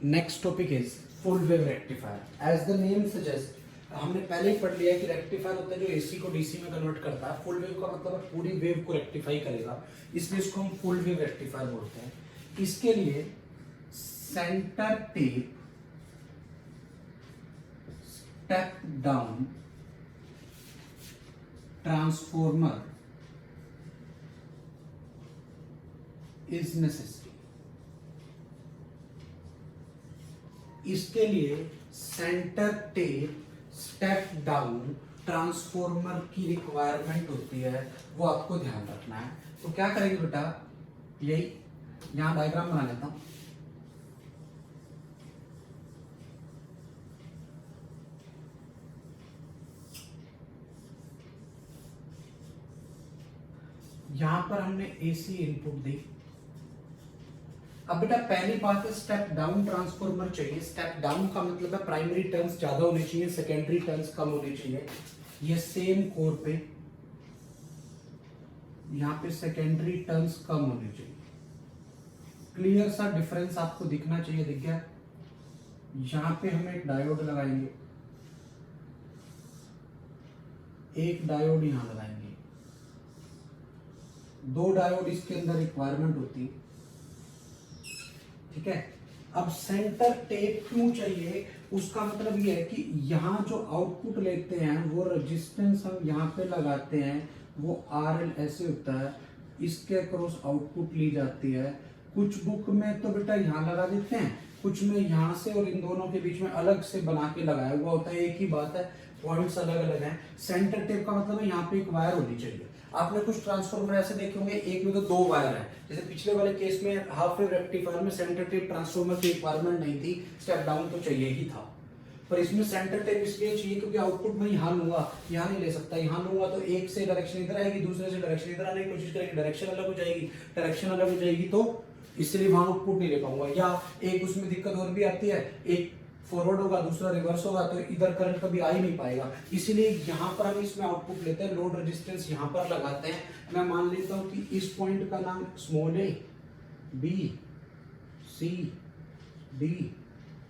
Next topic is full wave rectifier. As the name suggest, हमने पहले ही पढ़ लिया कि रेक्टिफायर होता है जो एसी को डीसी में कन्वर्ट करता है। फुल वेव का मतलब है पूरी वेव को रेक्टिफाई करेगा, इसलिए इसको हम फुल वेव रेक्टिफायर बोलते हैं। इसके लिए centre tap step down transformer is necessary. इसके लिए centre tap step down transformer की रिक्वायरमेंट होती है, वो आपको ध्यान रखना है। तो क्या करेंगे बेटा, यही यहां डायग्राम बना लेता हूं। यहां पर हमने एसी इनपुट दी। अब बेटा पहली बात है स्टेप डाउन ट्रांसफॉर्मर चाहिए। स्टेप डाउन का मतलब है प्राइमरी टर्न्स ज्यादा होने चाहिए, सेकेंडरी टर्न्स कम होने चाहिए। ये सेम कोर पे यहां पे सेकेंडरी टर्न्स कम होने चाहिए। क्लियर सा डिफरेंस आपको दिखना चाहिए, दिख गया। यहां पे हम एक डायोड लगाएंगे, एक डायोड यहां लगाएंगे, दो डायोड इसके अंदर रिक्वायरमेंट होती है, ठीक है। अब सेंटर टेप क्यों चाहिए, उसका मतलब ये है कि यहां जो आउटपुट लेते हैं वो रेजिस्टेंस हम यहां पे लगाते हैं, वो RL ऐसे होता है, इसके अक्रॉस आउटपुट ली जाती है। कुछ बुक में तो बेटा यहां लगा देते हैं, कुछ में यहां से और इन दोनों के बीच में अलग से बना के लगाया हुआ होता है। एक ही बात है, पॉइंट्स अलग अलग हैं। सेंटर टेप का मतलब है यहाँ पे एक वायर होनी चाहिए। आपने कुछ ट्रांसफार्मर ऐसे देखे होंगे, एक में तो दो वायर है, जैसे पिछले वाले केस में हाफ वेव रेक्टिफायर में सेंटर टेप ट्रांसफार्मर की रिक्वायरमेंट नहीं थी, स्टेप डाउन तो चाहिए ही था। पर इसमें सेंटर टेप इसलिए चाहिए क्योंकि आउटपुट में यहाँ लूंगा, यहाँ नहीं ले सकता। यहाँ लूंगा तो एक से डायरेक्शन इधर आएगी, दूसरे से डायरेक्शन इधर आने की कोशिश करेगी, डायरेक्शन अलग हो जाएगी, डायरेक्शन अलग हो जाएगी, तो इसलिए वहां आउटपुट नहीं ले पाऊंगा। या एक उसमें दिक्कत और भी आती है, एक फॉरवर्ड होगा दूसरा रिवर्स होगा, तो इधर करंट कभी आ ही नहीं पाएगा। इसीलिए यहाँ पर हम इसमें आउटपुट लेते हैं, लोड रेजिस्टेंस यहाँ पर लगाते हैं। मैं मान लेता हूँ कि इस पॉइंट का नाम स्मॉल ए, बी, सी, डी,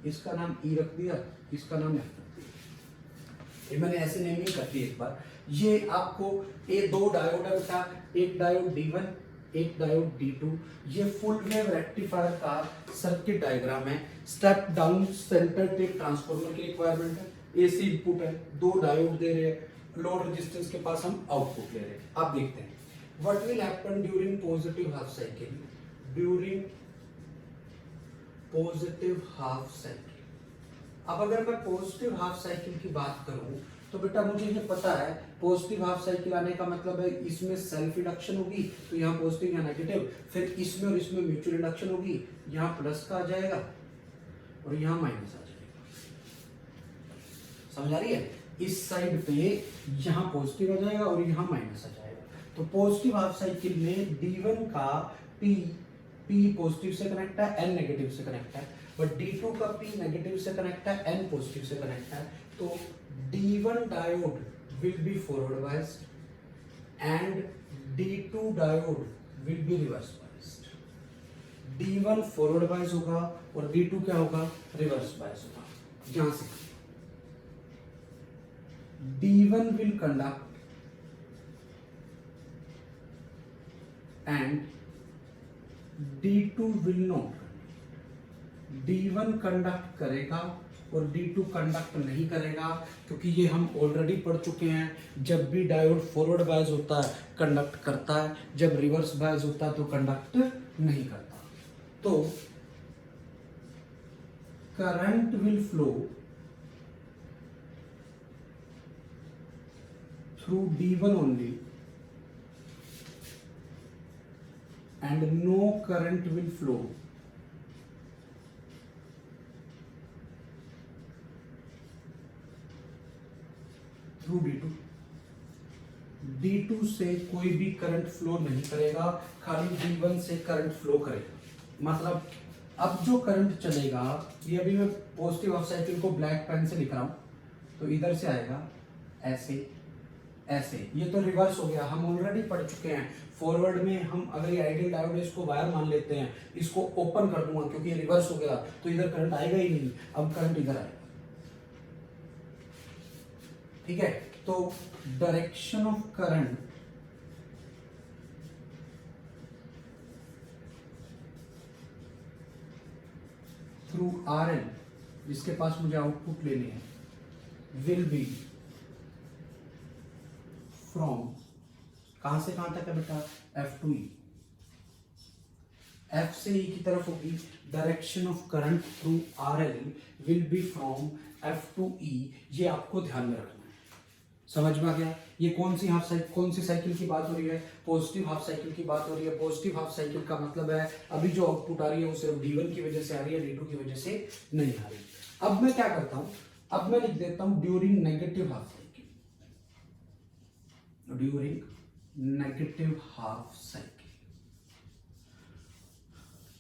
इसका नाम ई रख दिया, इसका नाम एफ रख दिया। ये मैंने ऐसे नेमिंग कर दी एक बार। ये आपको ये दो डायोड है बेटा, एक डायोड D1, एक डायोड D2। ये फुल वेव रेक्टिफायर का सर्किट डायग्राम है। Step down centre tap transformer की रिक्वायरमेंट है, एसी इनपुट है, दो डायोड दे रहे हैं, लोड रेजिस्टेंस के पास हम आउटपुट ले रहे हैं। अब देखते हैं what will happen during positive half cycle. During positive half cycle, अब अगर मैं पॉजिटिव हाफ साइकिल की बात करूं तो बेटा मुझे ये पता है पॉजिटिव हाफ साइकिल आने का मतलब है इसमें सेल्फ इंडक्शन होगी, तो यहाँ पॉजिटिव या नेगेटिव, फिर इसमें और इसमें म्यूचुअल इंडक्शन होगी, यहाँ प्लस का आ जाएगा और यहाँ माइनस आ जाएगा। समझ आ रही है? इस साइड पे यहाँ पॉजिटिव आ जाएगा और यहाँ माइनस आ जाएगा। तो पॉजिटिव हाफ साइकिल में D1 का P पॉजिटिव से कनेक्ट है, N नेगेटिव से कनेक्ट है, बट D2 का P नेगेटिव से कनेक्ट है, N पॉजिटिव से कनेक्ट है। तो D1 diode will be forward biased and D2 diode will be reverse biased. D1 forward bias होगा और D2 क्या होगा, reverse bias होगा। यहां से D1 will conduct and D2 will not conduct। D1 conduct करेगा और D2 कंडक्ट नहीं करेगा, क्योंकि ये हम ऑलरेडी पढ़ चुके हैं। जब भी डायोड फॉरवर्ड बायस होता है कंडक्ट करता है, जब रिवर्स बायस होता है तो कंडक्ट नहीं करता। तो current will flow through D1 only and no current will flow through D2। D2 से कोई भी करंट फ्लो नहीं करेगा, खाली D1 से करंट फ्लो करेगा। मतलब अब जो करंट चलेगा, ये अभी मैं पॉजिटिव हाफ साइकिल को ब्लैक पेन से लिख रहा हूं, तो इधर से आएगा ऐसे, ऐसे, ये तो रिवर्स हो गया, हम ऑलरेडी पढ़ चुके हैं। फॉरवर्ड में हम अगर ये आइडियल डायोड है, इसको वायर मान लेते हैं, इसको ओपन कर दूंगा क्योंकि ये रिवर्स हो गया, तो इधर करंट आएगा ही नहीं, अब करंट इधर आएगा। ठीक है, तो direction of current through RL, जिसके पास मुझे आउटपुट लेनी है, विल बी फ्रॉम, कहां से कहां तक है बेटा, F to E, F से E की तरफ होगी। Direction of current through RL will be from F to E, ये आपको ध्यान में रखना है। समझ में आ गया? ये कौन सी साइकिल की बात हो रही है? पॉजिटिव हाफ साइकिल की बात हो रही है। पॉजिटिव हाफ साइकिल का मतलब है अभी जो आउटपुट आ रही है वो सिर्फ D1 की वजह से आ रही है, D2 की वजह से नहीं आ रही। अब मैं क्या करता हूं, अब मैं लिख देता हूं during negative half cycle, during negative half cycle.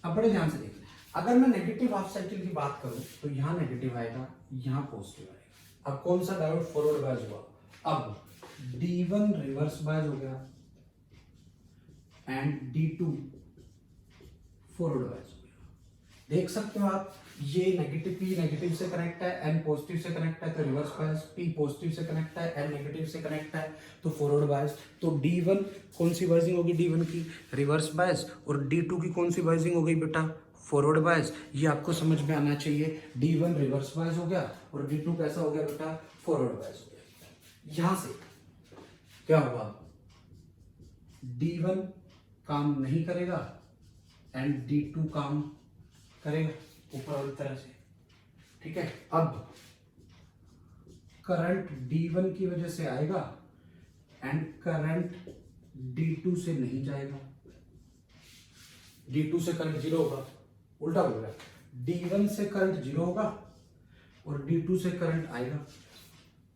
अब बड़े ध्यान से देखना, अगर मैं नेगेटिव हाफ साइकिल की बात करूं तो यहां नेगेटिव आएगा, यहां पॉजिटिव आएगा। अब कौन सा डायोड फॉरवर्ड बायस हुआ? अब D1 रिवर्स बायस हो गया एंड D2 फॉरवर्ड बायस हो गया। देख सकते हो आप, ये नेगेटिव P नेगेटिव से कनेक्ट है, N पॉजिटिव से कनेक्ट है तो रिवर्स बायस, P पॉजिटिव से कनेक्ट है, N नेगेटिव से कनेक्ट है तो फॉरवर्ड बायस। तो D1 कौन सी बायसिंग होगी? D1 की रिवर्स बायस, और D2 की कौन सी बायसिंग हो गई बेटा? Forward bias. ये आपको समझ में आना चाहिए। D1 रिवर्स बायस हो गया और D2 कैसा हो गया बेटा? फॉरवर्ड बायस हो गया। यहां से क्या होगा? D1 काम नहीं करेगा एंड D2 काम करेगा ऊपर वाली तरह से। ठीक है, अब करंट D1 की वजह से आएगा एंड करंट D2 से नहीं जाएगा। D2 से करंट जीरो होगा, उल्टा हो गया। D1 से करंट जीरो होगा और D2 से करंट आएगा।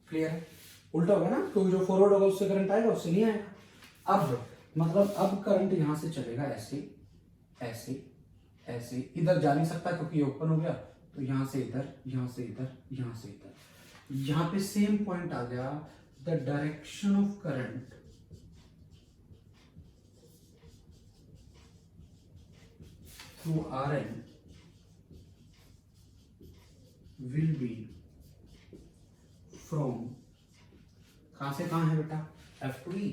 क्लियर है? उल्टा होगा ना, क्योंकि जो फॉरवर्ड होगा उससे करंट आएगा, उससे नहीं आएगा। अब मतलब अब करंट यहां से चलेगा ऐसे ऐसे ऐसे, इधर जा नहीं सकता क्योंकि ये ओपन हो गया, तो यहां से इधर, यहां से इधर, यहां से इधर। यहां पे सेम पॉइंट आ गया। The direction of current through RL will be from, कहां से कहां है बेटा? F to E।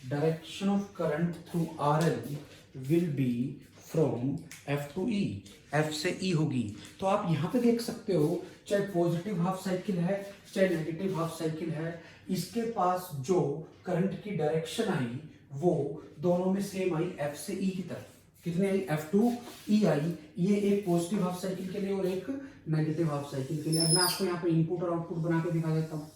Direction of current through RL will be from F to E, F से E होगी। तो आप यहां पे देख सकते हो, चाहे पॉजिटिव हाफ साइकिल है चाहे नेगेटिव हाफ साइकिल है, इसके पास जो करंट की डायरेक्शन आई वो दोनों में सेम आई, F से E की तरफ। कितने आई? F to E आई। ये एक पॉजिटिव हाफ साइकिल के लिए और एक नेगेटिव हाफ साइकिल के लिए। अब मैं आपको यहाँ पे इनपुट और आउटपुट बना के दिखा देता हूँ।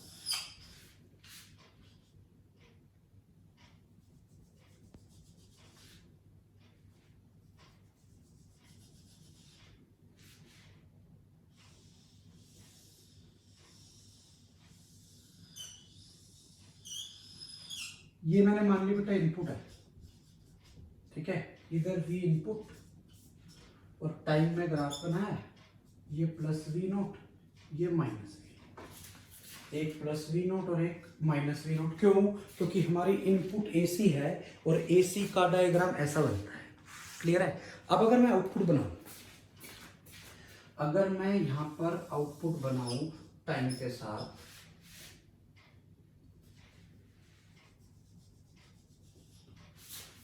ये मैंने मान लिया बेटा इनपुट है, ठीक है, इधर V इनपुट और टाइम में ग्राफ बनाया, ये प्लस V नोट, ये माइनस V, एक प्लस V नोट और एक माइनस V नोट। क्यों? क्योंकि हमारी इनपुट AC है और AC का डायग्राम ऐसा बनता है। क्लियर है? अब अगर मैं आउटपुट बनाऊं, अगर मैं यहां पर आउटपुट बनाऊं टाइम के साथ,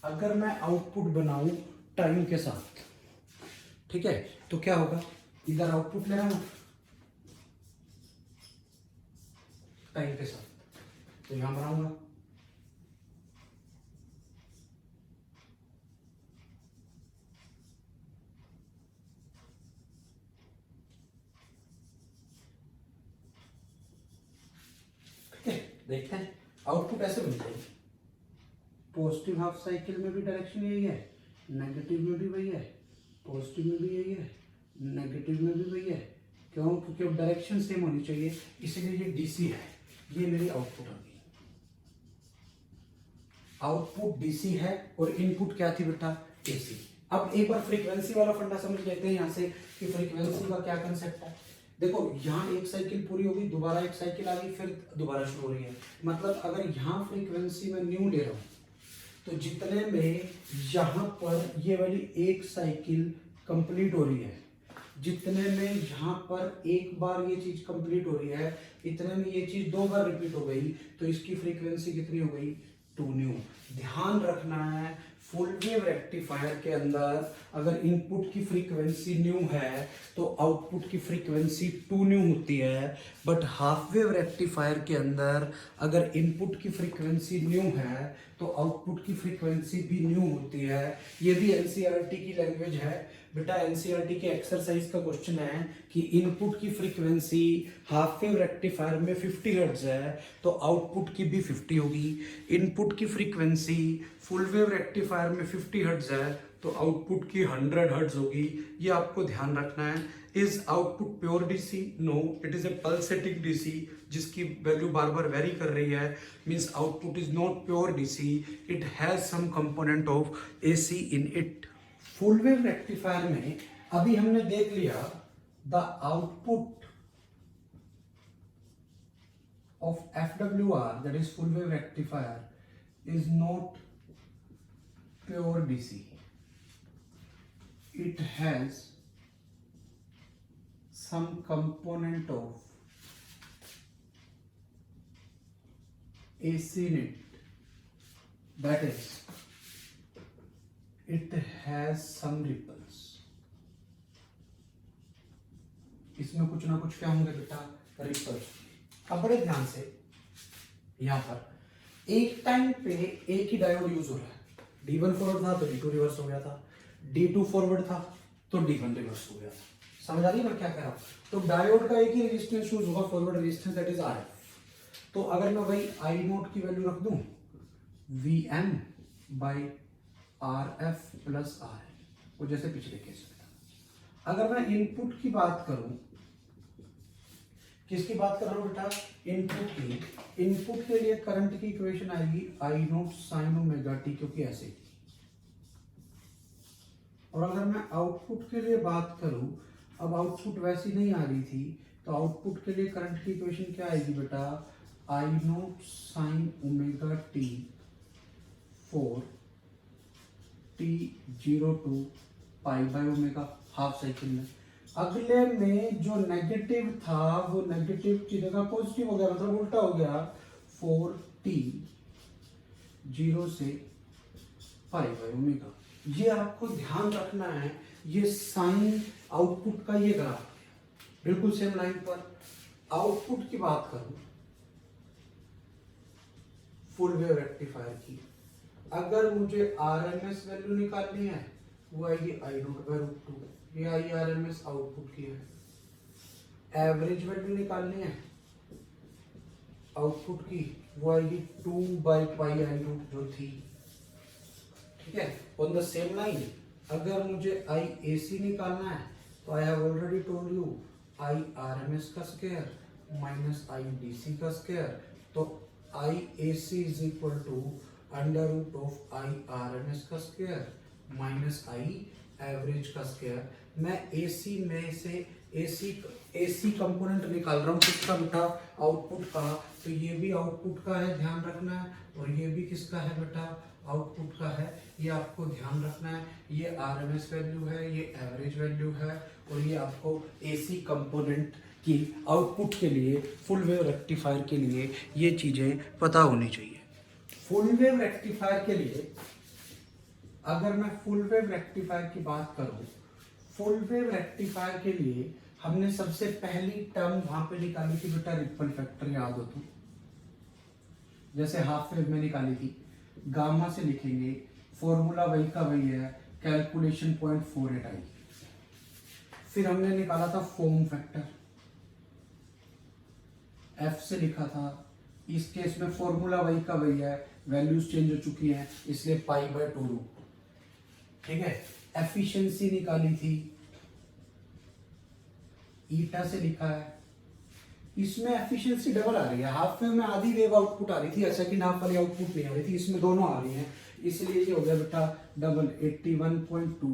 अगर मैं आउटपुट बनाऊं टाइम के साथ, ठीक है, तो क्या होगा? इधर आउटपुट ले रहा हूं टाइम के साथ, तो यहां बनाऊंगा, ठीक है। देखते हैं आउटपुट ऐसे बनता है। पॉजिटिव हाफ साइकिल में भी डायरेक्शन यही है, नेगेटिव में भी वही है, पॉजिटिव में भी यही है, नेगेटिव में भी वही है। क्यों? क्योंकि अब डायरेक्शन सेम होनी चाहिए, इसलिए ये डीसी है। ये मेरी आउटपुट आ गई, आउटपुट डीसी है और इनपुट क्या थी बेटा? एसी। अब एक बार फ्रीक्वेंसी वाला फंडा समझ लेते हैं यहां से कि फ्रीक्वेंसी का क्या कंसेप्ट है। देखो यहाँ एक साइकिल पूरी होगी, दोबारा एक साइकिल आ गई, फिर दोबारा शुरू हो रही है। मतलब अगर यहाँ फ्रीक्वेंसी में न्यू ले रहा हूँ तो जितने में यहाँ पर ये वाली एक साइकिल कंप्लीट हो रही है, जितने में यहाँ पर एक बार ये चीज कंप्लीट हो रही है, इतने में ये चीज 2 बार रिपीट हो गई, तो इसकी फ्रीक्वेंसी कितनी हो गई? 2 न्यू। ध्यान रखना है फुल वेव रेक्टिफायर के अंदर अगर इनपुट की फ्रीक्वेंसी न्यू है तो आउटपुट की फ्रीक्वेंसी 2 न्यू होती है, बट हाफ वेव रेक्टिफायर के अंदर अगर इनपुट की फ्रीक्वेंसी न्यू है तो आउटपुट की फ्रीक्वेंसी भी न्यू होती है। ये भी एनसीईआरटी की लैंग्वेज है बेटा। एनसीईआरटी के एक्सरसाइज का क्वेश्चन है कि इनपुट की फ्रीक्वेंसी हाफ वेव रेक्टिफायर में 50 हर्ट्ज है तो आउटपुट की भी 50 होगी। इनपुट की फ्रीक्वेंसी फुल वेव रेक्टिफायर में 50 हर्ट्ज है तो आउटपुट की 100 हर्ट्ज होगी। ये आपको ध्यान रखना है। Is output pure DC? No, it is a pulsating DC जिसकी वैल्यू बार बार वेरी कर रही है। Means output is not pure DC, it has some component of AC in it. Full wave rectifier में अभी हमने देख लिया the output of FWR, that is full wave rectifier, is not pure DC. It has some component of AC in it. That is, it has some ripples. इसमें कुछ ना कुछ क्या होंगे बेटा? रिपल्स। अब बड़े ध्यान से यहाँ पर एक टाइम पे एक ही डायोड यूज हो रहा है। D1 फॉरवर्ड था तो D2 रिवर्स हो गया था, D2 फॉरवर्ड था तो D1 रिवर्स हो गया था। समझ आ रही है मैं क्या कह रहा हूँ? तो डायोड का एक ही रेजिस्टेंस यूज होगा, forward resistance, that is RF। तो अगर मैं वही I नोट की वैल्यू रख दूं VM by RF plus RL, वो जैसे पिछले केस में था। अगर मैं इनपुट की बात करूं, किसकी बात कर रहा हूं बेटा? इनपुट की। इनपुट के लिए करंट की इक्वेशन आएगी I naught sine omega T, क्योंकि ऐसे। और अगर मैं आउटपुट के लिए बात करूं, अब आउटपुट वैसी नहीं आ रही थी, तो आउटपुट के लिए करंट की इक्वेशन क्या आएगी बेटा? I naught sine omega t for T0 to pi by omega half cycle में। अगले में जो नेगेटिव था वो नेगेटिव की जगह पॉजिटिव हो गया, मतलब उल्टा हो गया। 4T 0 से पाई बाय ओमेगा। ये आपको ध्यान रखना है। ये साइन आउटपुट का ये ग्राफ बिल्कुल सेम लाइन पर। आउटपुट की बात करूं फुल वेव रेक्टिफायर की, अगर मुझे आरएमएस वैल्यू निकालनी है वो आएगी I नोट बाय रूट 2, ये आई आरएमएस आउटपुट की है। एवरेज वैल्यू निकालनी है आउटपुट की, वो आएगी 2 बाई पाई आई नोट जो थी। ठीक है, ऑन द सेम लाइन अगर मुझे आई एसी निकालना है तो I have already told you I RMS का स्क्वायर माइनस आई डीसी का स्क्वायर, तो I AC is equal to under root of I RMS का स्क्वायर माइनस आई एवरेज का स्क्वायर। मैं एसी में से एसी कंपोनेंट निकाल रहा हूँ किसका बेटा? आउटपुट का। तो ये भी आउटपुट का है, ध्यान रखना है, और ये भी किसका है बेटा? आउटपुट का है। ये आपको ध्यान रखना है। ये आरएमएस वैल्यू है, ये एवरेज वैल्यू है, और ये आपको एसी कंपोनेंट की आउटपुट के लिए, फुल वेव रेक्टिफायर के लिए ये चीज़ें पता होनी चाहिए। फुल वेव रेक्टिफायर के लिए अगर मैं फुल वेव रेक्टिफायर की बात करूं, फुल वेव रेक्टिफायर के लिए हमने सबसे पहली टर्म वहां पे निकाली थी बेटा, रिपल फैक्टर, याद हो तो? जैसे हाफ वेव में निकाली थी, गामा से लिखेंगे, फॉर्मूला वही का वही है, कैलकुलेशन 0.48 आई। फिर हमने निकाला था फॉर्म फैक्टर, एफ से लिखा था। इस केस में फॉर्मूला वही का वही है, वैल्यूज चेंज हो चुकी हैं, इसलिए पाई बाय 2 रूट। ठीक है, एफिशिएंसी निकाली थी, ईटा से लिखा है। इसमें एफिशिएंसी डबल आ रही है। हाफ वेव में आधी वेव आउटपुट आ रही थी, सेकंड हाफ वाली आउटपुट नहीं आ रही थी, इसमें दोनों आ रही हैं, इसलिए ये हो गया बेटा double 81.2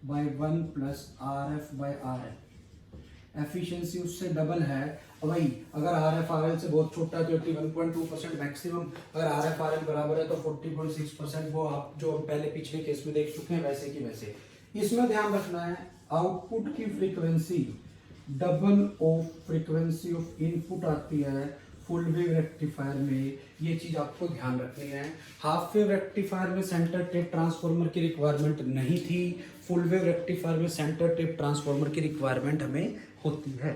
by 1 plus RF by RL। Efficiency उससे डबल है। वही अगर आर एफ आर एल से बहुत छोटा है तो 81.2% मैक्सिमम, अगर आर एफ आर एल बराबर है तो 40.6%। वो आप जो पहले पिछले केस में देख चुके हैं वैसे की वैसे। इसमें ध्यान रखना है आउटपुट की frequency double of frequency of input आती है फुल वेव रेक्टिफायर में, ये चीज आपको ध्यान रखनी है। हाफ वेव रेक्टिफायर में सेंटर टेप ट्रांसफार्मर की रिक्वायरमेंट नहीं थी, फुल वेव रेक्टिफायर में सेंटर टेप ट्रांसफार्मर की रिक्वायरमेंट हमें होती है।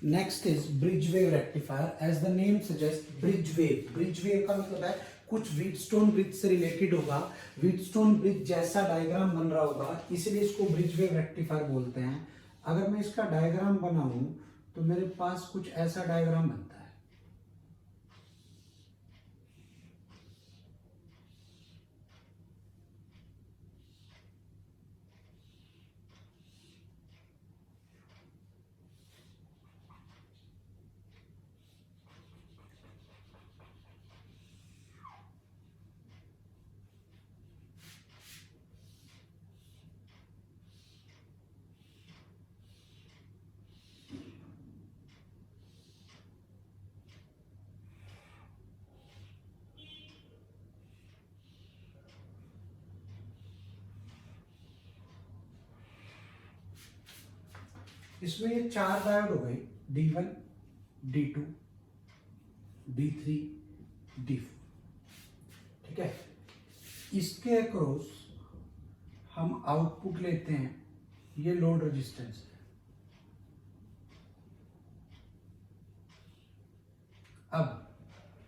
Next is bridge wave rectifier. As the name suggest bridge wave, bridge wave का मतलब है कुछ व्हीटस्टोन ब्रिज से रिलेटेड होगा, व्हीटस्टोन ब्रिज जैसा डायग्राम बन रहा होगा, इसलिए इसको ब्रिज वेव रेक्टिफायर बोलते हैं। अगर मैं इसका डायग्राम बनाऊं तो मेरे पास कुछ ऐसा डायग्राम बनता है। इसमें ये 4 डायोड हो गए, D1, D2, D3, D4। ठीक है, इसके अक्रॉस हम आउटपुट लेते हैं, ये लोड रेजिस्टेंस है। अब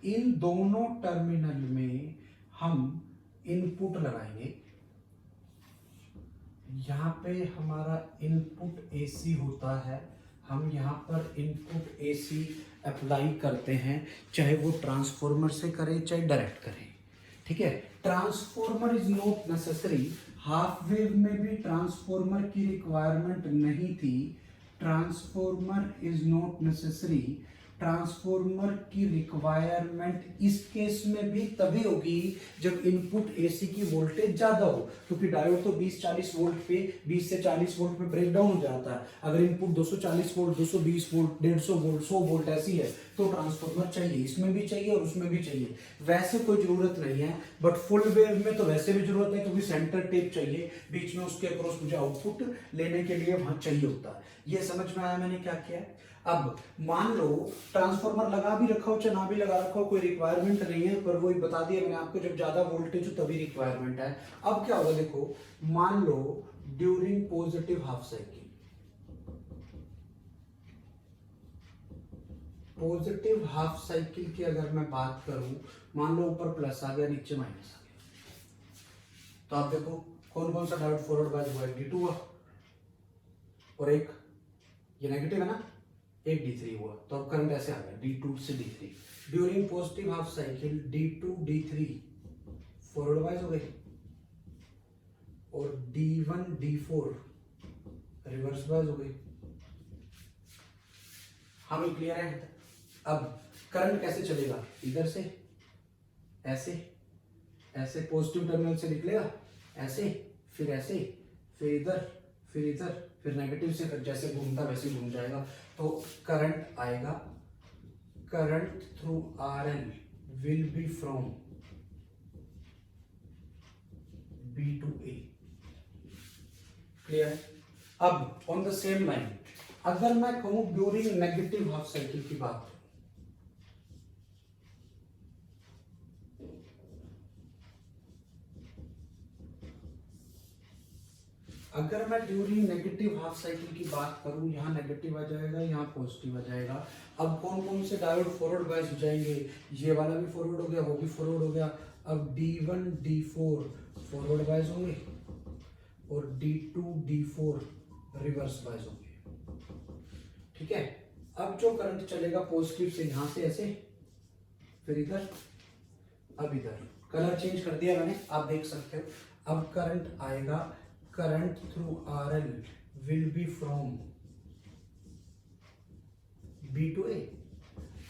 इन दोनों टर्मिनल में हम इनपुट लगाएंगे। यहाँ पे हमारा इनपुट एसी होता है, हम यहाँ पर इनपुट एसी अप्लाई करते हैं, चाहे वो ट्रांसफॉर्मर से करें चाहे डायरेक्ट करें। ठीक है, transformer is not necessary. Half wave में भी ट्रांसफॉर्मर की रिक्वायरमेंट नहीं थी, transformer is not necessary. Transformer की रिक्वायरमेंट इस केस में भी तभी होगी जब इनपुट एसी की वोल्टेज ज्यादा हो, क्योंकि डायोड तो 20-40 वोल्ट पे, 20 से 40 वोल्ट पे ब्रेक डाउन हो जाता है। अगर input 240 volt, 220 volt, 150 volt, 100 volt ऐसी है तो ट्रांसफॉर्मर चाहिए, इसमें भी चाहिए और उसमें भी चाहिए। वैसे कोई जरूरत नहीं है, बट फुल वेव में तो वैसे भी जरूरत है, क्योंकि सेंटर टेप चाहिए बीच में, उसके अक्रॉस मुझे आउटपुट लेने के लिए वहां चाहिए होता है। ये समझ में आया मैंने क्या किया है? अब मान लो ट्रांसफार्मर लगा भी रखा हो चाहे ना भी लगा रखा हो, कोई रिक्वायरमेंट नहीं है, पर वही बता दिया मैंने आपको, जब ज्यादा वोल्टेज हो तभी रिक्वायरमेंट है। अब क्या होगा देखो, मान लो during positive half cycle, positive half cycle की अगर मैं बात करूं, मान लो ऊपर प्लस आ गया नीचे माइनस आ गया, तो आप देखो कौन कौन सा डायोड फॉरवर्ड बायस हुआ है, D2 हुआ और एक ये नेगेटिव है ना, एक D3 हुआ, तो अब करंट ऐसे आ गया D2 से D3। During positive half cycle D2 D3 forward wise हो गए और D1 D4 रिवर्स वाइज हो गए। हमें क्लियर है? अब करंट कैसे चलेगा, इधर से ऐसे, ऐसे पॉजिटिव टर्मिनल से निकलेगा ऐसे, फिर ऐसे, फिर इधर, फिर इधर, फिर नेगेटिव से, जैसे घूमता वैसे घूम जाएगा, तो करंट आएगा। Current through RL will be from B to A। Clear? अब ऑन द सेम लाइन अगर मैं कहूं ड्यूरिंग नेगेटिव हाफ साइकिल की बात, अगर मैं ड्यूरिंग नेगेटिव हाफ साइकिल की बात करूं, यहाँ नेगेटिव आ जाएगा, यहाँ पॉजिटिव आ जाएगा। अब कौन कौन से डायोड फॉरवर्ड बायस हो जाएंगे, ये वाला भी फॉरवर्ड हो गया, वो भी फॉरवर्ड हो गया। अब D1 D4 फॉरवर्ड बायस होंगे और D2 D4 रिवर्स बायस होंगे। ठीक है, अब जो करंट चलेगा पॉजिटिव से यहां से ऐसे, फिर इधर, अब इधर, कलर चेंज कर दिया मैंने, आप देख सकते हो। अब करंट आएगा, current through RL will be from B to A।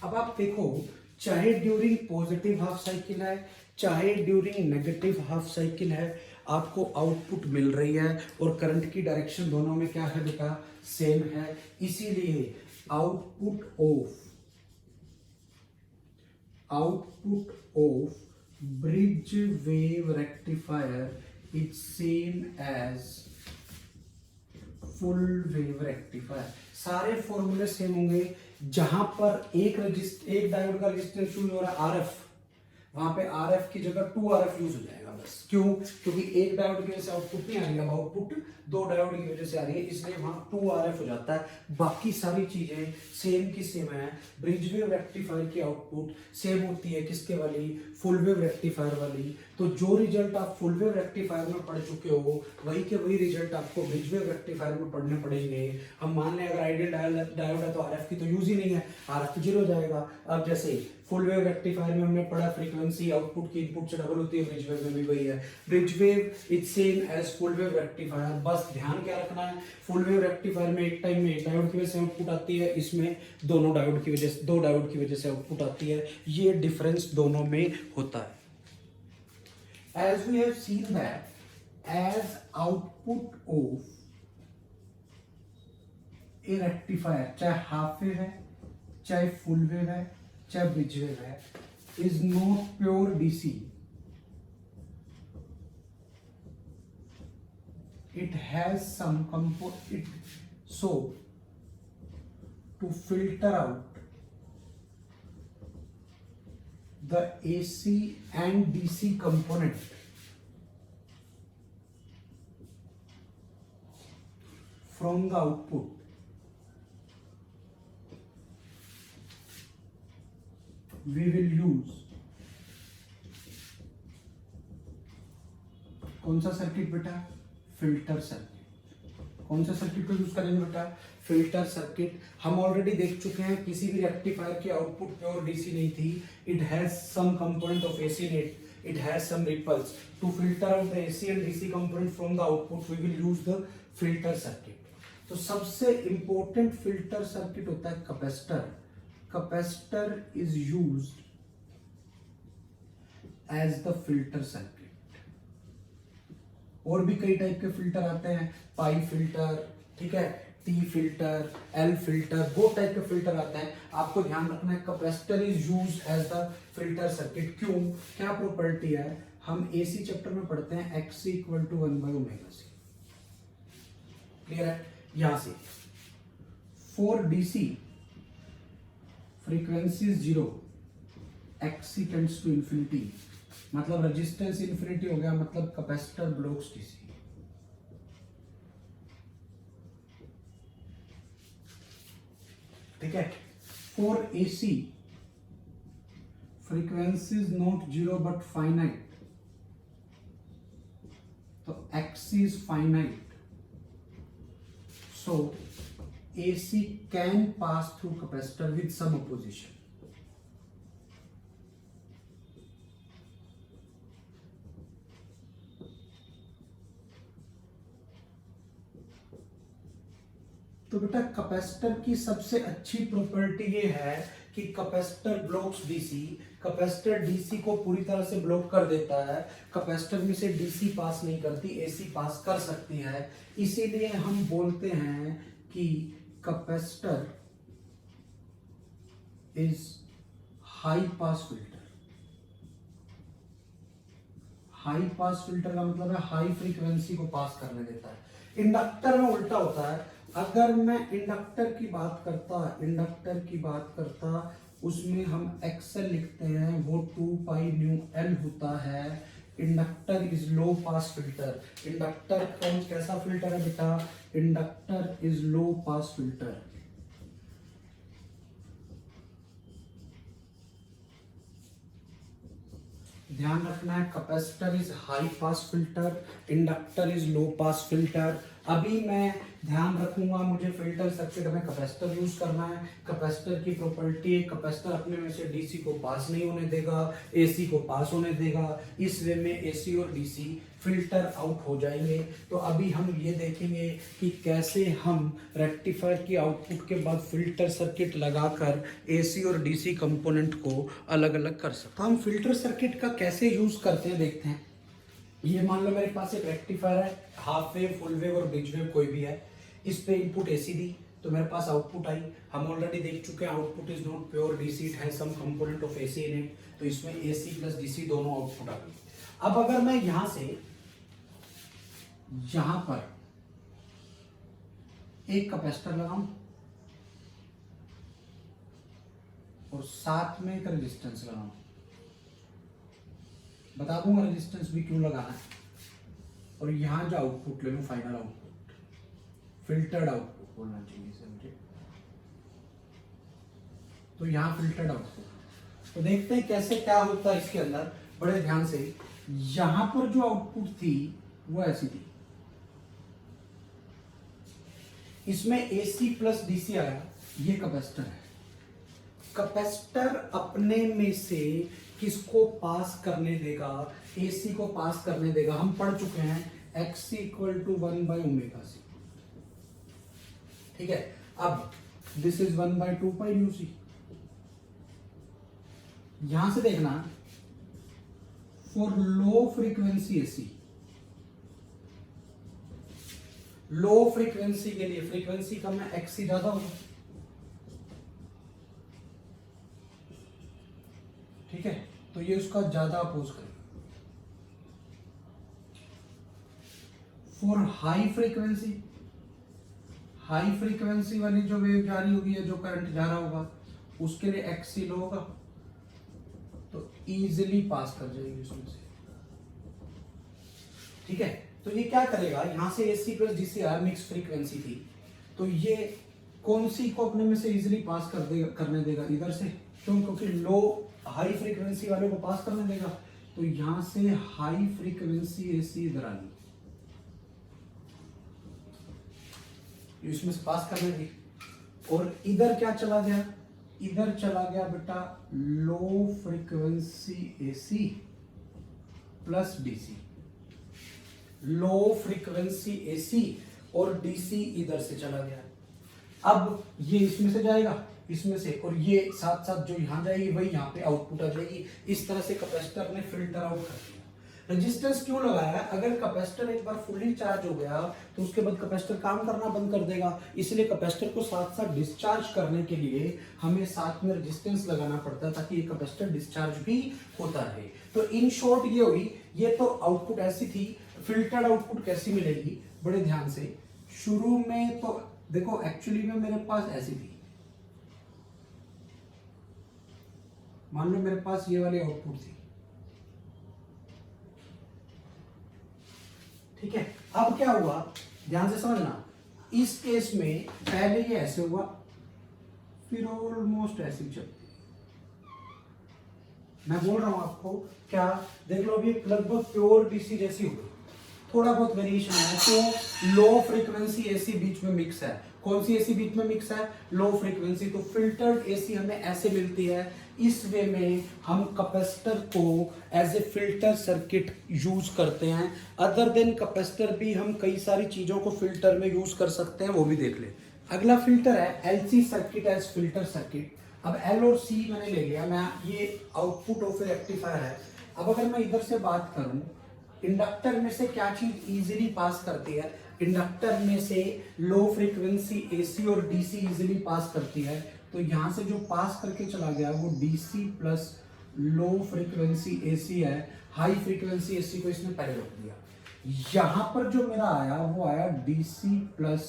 अब आप देखो, चाहे ड्यूरिंग पॉजिटिव हाफ साइकिल है चाहे ड्यूरिंग नेगेटिव हाफ साइकिल है, आपको आउटपुट मिल रही है और करंट की डायरेक्शन दोनों में क्या है बेटा, सेम है। इसीलिए output of bridge wave rectifier is same as full wave rectifier. सारे फॉर्मूले सेम होंगे। जहां पर एक डायोड का रेजिस्टेंस यूज हो रहा है आरएफ, वहां पे आरएफ की जगह 2RF यूज हो जाएगा बस। क्यों? क्योंकि एक डायोड की वजह से आउटपुट नहीं आ रही है, आउटपुट 2 डायोड की वजह से आ रही है, इसलिए वहां 2RF हो जाता है। बाकी सारी चीजें सेम की सेम है। ब्रिज वेव रेक्टिफायर की आउटपुट सेम होती है किसके वाली, फुल वेव रेक्टिफायर वाली। तो जो रिजल्ट आप फुल वेव रेक्टिफायर में पढ़ चुके हो वही के वही रिजल्ट आपको ब्रिज वेव रेक्टिफायर में पढ़ने पड़ेंगे। हम मान लें अगर आइडियल डायोड है तो आरएफ की तो यूज ही नहीं है, आरएफ तो 0 हो जाएगा। अब जैसे फुल वेव रेक्टिफायर में हमने पढ़ा फ्रीक्वेंसी आउटपुट की इनपुट से डबल होती है, ब्रिज वेव में भी वही है। Bridge wave is same as full wave rectifier. बस ध्यान क्या रखना है, फुल वेव रेक्टिफायर में एक टाइम में एक डायोड की वजह से आउटपुट आती है, इसमें दो डायोड की वजह से आउटपुट आती है। ये डिफरेंस दोनों में होता है। As we have seen that as output of a rectifier, चाहे हाफ वेव है, चाहे फुल वेव है, चाहे ब्रिज वेव है, is not pure DC. It has some component. So to filter out the AC and DC component from the output, we will use कौन सा circuit बेटा, filter circuit. कौन सा सर्किट को use करेंगे बेटा, फिल्टर सर्किट। हम ऑलरेडी देख चुके हैं किसी भी रेक्टिफायर की आउटपुट प्योर डीसी नहीं थी, it has some component of AC net, it has some ripples. To filter out the AC and DC component from the output we will use the filter circuit. तो सबसे important filter circuit होता है capacitor. Capacitor is used as the filter circuit. और भी कई type के filter आते हैं, पाई फिल्टर, ठीक है, टी फिल्टर, एल फिल्टर, दो टाइप के फिल्टर आते हैं। आपको ध्यान रखना है capacitor is used as the filter circuit. क्यों, क्या प्रॉपर्टी है, हम एसी चैप्टर में पढ़ते हैं x equal to 1/ωc। Clear है? यहां से for DC frequency is 0, XC tends to infinity, मतलब रेजिस्टेंस इंफिनिटी हो गया, मतलब कैपेसिटर ब्लॉक्स डीसी। ठीक है? For AC frequency is not 0 but finite, तो XC is finite, so AC can pass through capacitor with some opposition. तो बेटा capacitor की सबसे अच्छी प्रॉपर्टी ये है कि capacitor blocks DC. Capacitor DC को पूरी तरह से ब्लॉक कर देता है, कैपेसिटर में से डीसी पास नहीं करती, एसी पास कर सकती है। इसीलिए हम बोलते हैं कि capacitor is high pass filter. High pass filter का मतलब है हाई फ्रीक्वेंसी को पास करने देता है। इंडक्टर में उल्टा होता है। अगर मैं इंडक्टर की बात करता उसमें हम एक्सएल लिखते हैं, वो 2π/μL होता है। Inductor is low pass filter. Inductor कैसा फिल्टर है बेटा, inductor is low pass filter. ध्यान रखना है, capacitor is high pass filter, inductor is low pass filter. अभी मैं ध्यान रखूंगा, मुझे फिल्टर सर्किट में कैपेसिटर यूज करना है। कैपेसिटर की प्रॉपर्टी, कैपेसिटर अपने में से डीसी को पास नहीं होने देगा, एसी को पास होने देगा। इस वे में एसी और डीसी फिल्टर आउट हो जाएंगे। तो अभी हम ये देखेंगे कि कैसे हम रेक्टिफायर की आउटपुट के बाद फिल्टर सर्किट लगाकर एसी और डीसी कंपोनेंट को अलग अलग कर सकते हैं। हम फिल्टर सर्किट का कैसे यूज करते हैं देखते हैं। ये मान लो मेरे पास एक रेक्टिफायर है, हाफ वेव, फुल वेव और ब्रिज वेव कोई भी है। इस पे इनपुट एसी दी तो मेरे पास आउटपुट आई। हम ऑलरेडी देख चुके हैं output is not pure DC, it has some component of AC in it. तो इसमें एसी प्लस डीसी दोनों आउटपुट आ गई। अब अगर मैं यहां से यहां पर एक कैपेसिटर लगाऊं और साथ में एक रेजिस्टेंस लगाऊं, बता दूंगा रेजिस्टेंस भी क्यों लगाना है, और यहां जो आउटपुट ले लूं, फाइनल आउटपुट, फिल्टर्ड आउटपुट बोलना चाहिए इसे मुझे, तो यहां फिल्टर्ड आउटपुट। तो देखते हैं कैसे क्या होता है इसके अंदर, बड़े ध्यान से। यहां पर जो आउटपुट थी वो ऐसी थी, इसमें एसी प्लस डीसी आया, ये कैपेसिटर है। कैपेसिटर अपने में से किसको पास करने देगा, एसी को पास करने देगा। हम पढ़ चुके हैं XC इक्वल टू 1/ω/c, ठीक है। अब दिस इज 1/2π/UC। यहां से देखना, for low frequency AC, low frequency के लिए, फ्रीक्वेंसी कम है, XC ज्यादा होगा, ठीक है। तो ये उसका ज्यादा अपोज करेगा। For high frequency, high frequency वाली जो वेव जा रही होगी या जो करंट जा रहा होगा, उसके लिए XC लो होगा, तो इजीली पास कर जाएगी उसमें से, ठीक है। तो ये क्या करेगा, यहां से एसी प्लस डीसी आया, मिक्स फ्रीक्वेंसी थी, तो ये कौन सी को अपने में से इजीली पास कर देगा, करने देगा, इधर से, क्यों, क्योंकि लो हाई फ्रीक्वेंसी वाले को पास करने देगा। तो यहां से हाई फ्रीक्वेंसी एसी इधर आ गई, इसमें से पास करने दी, और इधर क्या चला गया, इधर चला गया बेटा low frequency AC plus DC, low frequency AC और डीसी इधर से चला गया। अब ये इसमें से जाएगा, इसमें से, और ये साथ साथ जो यहां जाएगी वही यहां पे आउटपुट आ जाएगी। इस तरह से कैपेसिटर ने फिल्टर आउट कर दिया। रेजिस्टेंस क्यों लगाया, अगर कैपेसिटर एक बार फुल्ली चार्ज हो गया तो उसके बाद कैपेसिटर काम करना बंद कर देगा, इसलिए कैपेसिटर को साथ साथ डिस्चार्ज करने के लिए हमें साथ में रेजिस्टेंस लगाना पड़ता है, ताकि ये कैपेसिटर डिस्चार्ज भी होता रहे। तो इन शॉर्ट ये हुई, ये तो आउटपुट ऐसी थी। फिल्टर्ड आउटपुट कैसी मिलेगी, बड़े ध्यान से, शुरू में तो देखो एक्चुअली में मेरे पास ऐसी थी, मान लो मेरे पास ये वाली आउटपुट थी, ठीक है। अब क्या हुआ, ध्यान से समझना, इस केस में पहले ये ऐसे हुआ, फिर ऑलमोस्ट ऐसी चलती, मैं बोल रहा हूं आपको, क्या देख लो, अभी लगभग प्योर डीसी जैसी हो गई, थोड़ा बहुत वेरिएशन है। तो लो फ्रीक्वेंसी एसी बीच में मिक्स है, कौन सी एसी बीच में मिक्स है, लो फ्रीक्वेंसी। तो फिल्टर्ड एसी हमें ऐसे मिलती है, इस वे में हम कैपेसिटर को as a filter circuit use करते हैं। अदर देन कैपेसिटर भी हम कई सारी चीजों को फिल्टर में यूज कर सकते हैं, वो भी देख ले। अगला फिल्टर है LC circuit as filter circuit. अब एल और सी मैंने ले लिया, मैं ये आउटपुट ऑफ रेक्टिफायर है। अब अगर मैं इधर से बात करूं, इंडक्टर में से क्या चीज इजीली पास करती है, इंडक्टर में से लो फ्रीक्वेंसी एसी और डीसी इजीली पास करती है। तो यहां से जो पास करके चला गया वो DC plus low frequency AC है, हाई फ्रीक्वेंसी एसी को इसने पहले रख दिया। यहां पर जो मेरा आया वो आया DC plus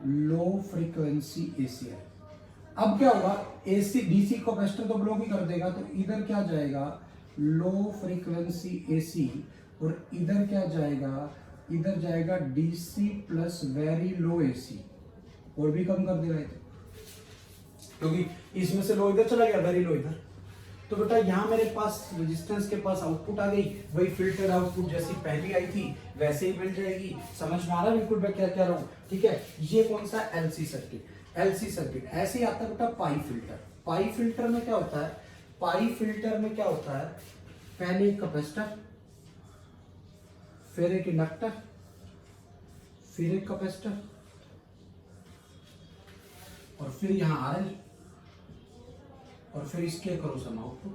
low frequency AC है। अब क्या होगा, एसी डीसी कैपेसिटर तो ब्लॉक ही कर देगा, तो इधर क्या जाएगा, लो फ्रीक्वेंसी एसी, और इधर क्या जाएगा, इधर जाएगा DC plus very low AC, और भी कम कर देगा इधर, क्योंकि इसमें से लो इधर चला गया, वेरी लो इधर। तो बेटा यहां मेरे पास रेजिस्टेंस के पास आउटपुट आ गई, वही फिल्टर आउटपुट जैसी पहली आई थी वैसे ही मिल जाएगी। समझ में आ रहा है बिल्कुल मैं क्या कह रहा हूं, ठीक है। ये कौन सा एलसी सर्किट, एलसी सर्किट ऐसे ही आता है बेटा पाई फिल्टर। पाई फिल्टर में क्या होता है, पाई फिल्टर में क्या होता है, पहले एक कैपेसिटर, फिर एक इंडक्टर, फिर एक कैपेसिटर, और फिर यहां आरएल, और फिर इसके करो सम आउटपुट।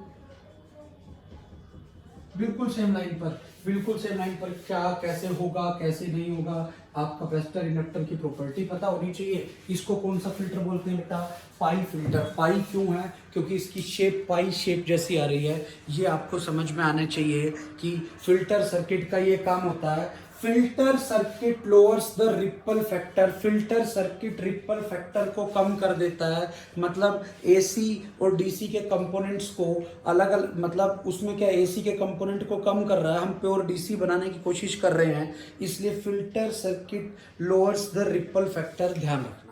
बिल्कुल सेम लाइन पर, बिल्कुल सेम लाइन पर क्या कैसे होगा कैसे नहीं होगा, आप कैपेसिटर इंडक्टर की प्रॉपर्टी पता होनी चाहिए। इसको कौन सा फिल्टर बोलते हैं बेटा, पाई फिल्टर। पाई क्यों है, क्योंकि इसकी शेप पाई शेप जैसी आ रही है। ये आपको समझ में आना चाहिए कि फिल्टर सर्किट का ये काम होता है। Filter circuit lowers the ripple factor, filter circuit ripple factor को कम कर देता है। मतलब एसी और डीसी के कंपोनेंट्स को अलग अलग, मतलब उसमें क्या एसी के कंपोनेंट को कम कर रहा है, हम प्योर डीसी बनाने की कोशिश कर रहे हैं, इसलिए filter circuit lowers the ripple factor, ध्यान रखना।